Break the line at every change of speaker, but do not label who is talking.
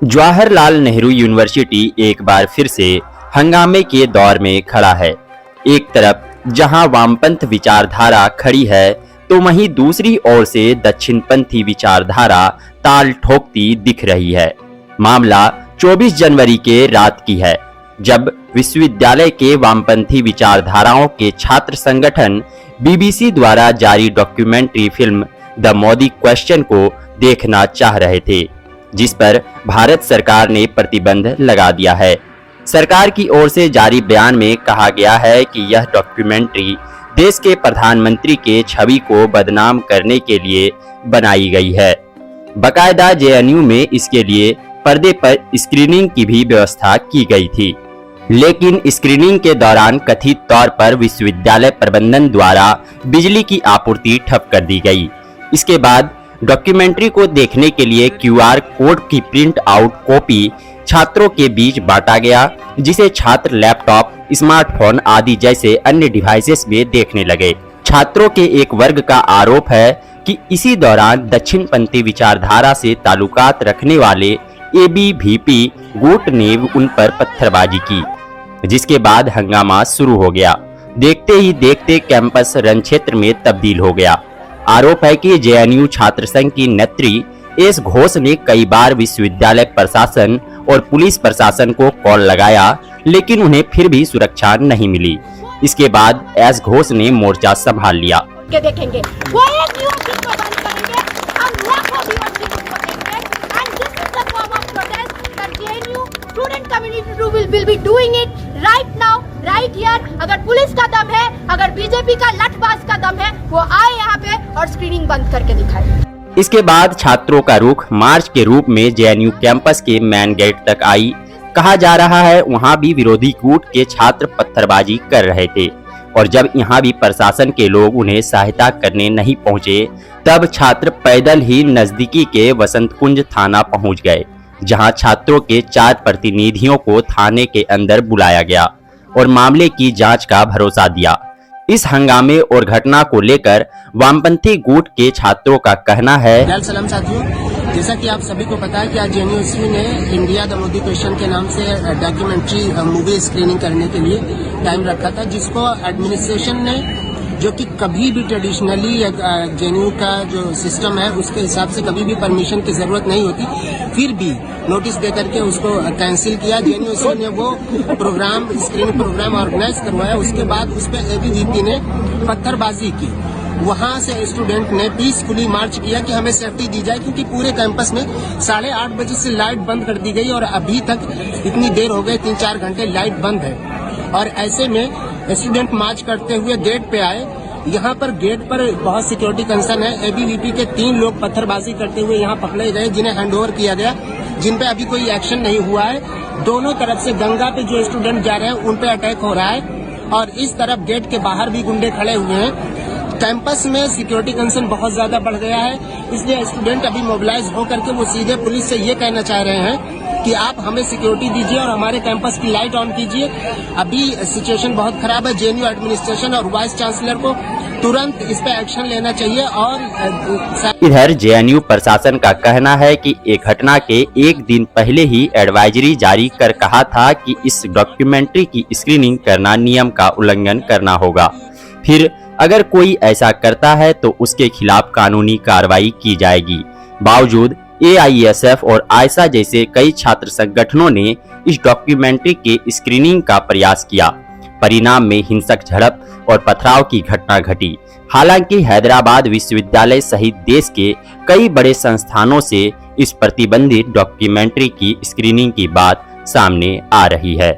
Jawaharlal Nehru university एक बार फिर से हंगामे के दौर में खड़ा है। एक तरफ जहां वामपंथ विचारधारा खड़ी है, तो वहीं दूसरी ओर से दक्षिणपंथी विचारधारा ताल ठोकती दिख रही है। मामला 24 जनवरी के रात की है, जब विश्वविद्यालय के वामपंथी विचारधाराओं के छात्र संगठन बीबीसी द्वारा जारी documentary film the Modi question को देखना चाह रहे थे, जिस पर भारत सरकार ने प्रतिबंध लगा दिया है। सरकार की ओर से जारी बयान में कहा गया है कि यह डॉक्यूमेंट्री देश के प्रधानमंत्री के छवि को बदनाम करने के लिए बनाई गई है। बकायदा जेएनयू में इसके लिए पर्दे पर स्क्रीनिंग की भी व्यवस्था की गई थी, लेकिन स्क्रीनिंग के दौरान कथित तौर पर विश्वविद्यालय प्रबंधन द्वारा बिजली की आपूर्ति ठप कर दी गई। इसके बाद डॉक्यूमेंट्री को देखने के लिए क्यूआर कोड की प्रिंट आउट कॉपी छात्रों के बीच बांटा गया, जिसे छात्र लैपटॉप, स्मार्टफोन आदि जैसे अन्य डिवाइसेस में देखने लगे। छात्रों के एक वर्ग का आरोप है कि इसी दौरान दक्षिणपंथी विचारधारा से ताल्लुकात रखने वाले एबीवीपी गुट ने उन पर पत्थरबाजी की, जिसके बाद हंगामा शुरू हो गया। देखते ही देखते कैंपस रणक्षेत्र में तब्दील हो गया। आरोप है कि जेएनयू छात्र संघ की नेत्री एस घोष ने कई बार विश्वविद्यालय प्रशासन और पुलिस प्रशासन को कॉल लगाया, लेकिन उन्हें फिर भी सुरक्षा नहीं मिली। इसके बाद एस घोष ने मोर्चा संभाल लिया।
देखेंगे वो एक न्यूज़ को बंद करेंगे, हम लाखों व्यूअर्स को देंगे, and this is the form of protest that JNU student community will be doing it right now, right here। अगर पुलिस का दम है, अगर बीजेपी का लठबाज का दम है, वो आए यहाँ पे और स्क्रीनिंग बंद करके दिखाए।
इसके बाद छात्रों का रुख मार्च के रूप में जेएनयू कैंपस के मेन गेट तक आई। कहा जा रहा है वहां भी विरोधी गुट के छात्र पत्थरबाजी कर रहे थे, और जब यहां भी प्रशासन के लोग उन्हें सहायता करने नहीं पहुंचे, तब छात्र पैदल ही नजदीकी के वसंत कुंज थाना पहुंच गए, जहां छात्रों के 4 प्रतिनिधियों को थाने के अंदर बुलाया गया और मामले की जांच का भरोसा दिया। इस हंगामे और घटना को लेकर वामपंथी गुट के छात्रों का कहना है।
सलाम साथियों, जैसा कि आप सभी को पता है कि आज जेएनयू ने इंडिया द मोदी क्वेश्चन के नाम से डॉक्यूमेंट्री मूवी स्क्रीनिंग करने के लिए टाइम रखा था, जिसको एडमिनिस्ट्रेशन ने, जो कि कभी भी ट्रेडिशनली जेएनयू का जो सिस्टम है उसके हिसाब से कभी भी परमिशन की जरूरत नहीं होती, फिर भी नोटिस दे करके उसको कैंसिल किया। जेएनयू ने वो प्रोग्राम, स्क्रीनिंग प्रोग्राम ऑर्गेनाइज करवाया। उसके बाद उस पर एबीवीपी ने पत्थरबाजी की। वहां से स्टूडेंट ने पीसफुली मार्च किया कि हमें सेफ्टी दी जाए, क्योंकि पूरे कैंपस में 8:30 बजे से लाइट बंद कर दी गई और अभी तक इतनी देर हो गई, 3-4 घंटे लाइट बंद है। और ऐसे में स्टूडेंट मार्च करते हुए गेट पे आए। यहाँ पर गेट पर बहुत सिक्योरिटी कंसर्न है। एबीवीपी के 3 लोग पत्थरबाजी करते हुए यहाँ पकड़े गए, जिन्हें हैंडओवर किया गया, जिन पे अभी कोई एक्शन नहीं हुआ है। दोनों तरफ से गंगा पे जो स्टूडेंट जा रहे हैं उन पे अटैक हो रहा है, और इस तरफ गेट के बाहर भी गुंडे खड़े हुए हैं। कैंपस में सिक्योरिटी कंसर्न बहुत ज्यादा बढ़ गया है, इसलिए स्टूडेंट अभी मोबिलाइज होकर के वो सीधे पुलिस से ये कहना चाह रहे हैं कि आप हमें सिक्योरिटी दीजिए और हमारे कैंपस की लाइट ऑन कीजिए। अभी सिचुएशन बहुत खराब है। जेएनयू एडमिनिस्ट्रेशन और वाइस चांसलर को तुरंत इस पे एक्शन लेना चाहिए। और
इधर जेएनयू प्रशासन का कहना है कि एक घटना के एक दिन पहले ही एडवाइजरी जारी कर कहा था कि इस डॉक्यूमेंट्री की स्क्रीनिंग करना नियम का उल्लंघन करना होगा, फिर अगर कोई ऐसा करता है तो उसके खिलाफ कानूनी कार्रवाई की जाएगी। बावजूद एआईएसएफ और आयशा जैसे कई छात्र संगठनों ने इस डॉक्यूमेंट्री के स्क्रीनिंग का प्रयास किया। परिणाम में हिंसक झड़प और पथराव की घटना घटी। हालांकि हैदराबाद विश्वविद्यालय सहित देश के कई बड़े संस्थानों से इस प्रतिबंधित डॉक्यूमेंट्री की स्क्रीनिंग की बात सामने आ रही है।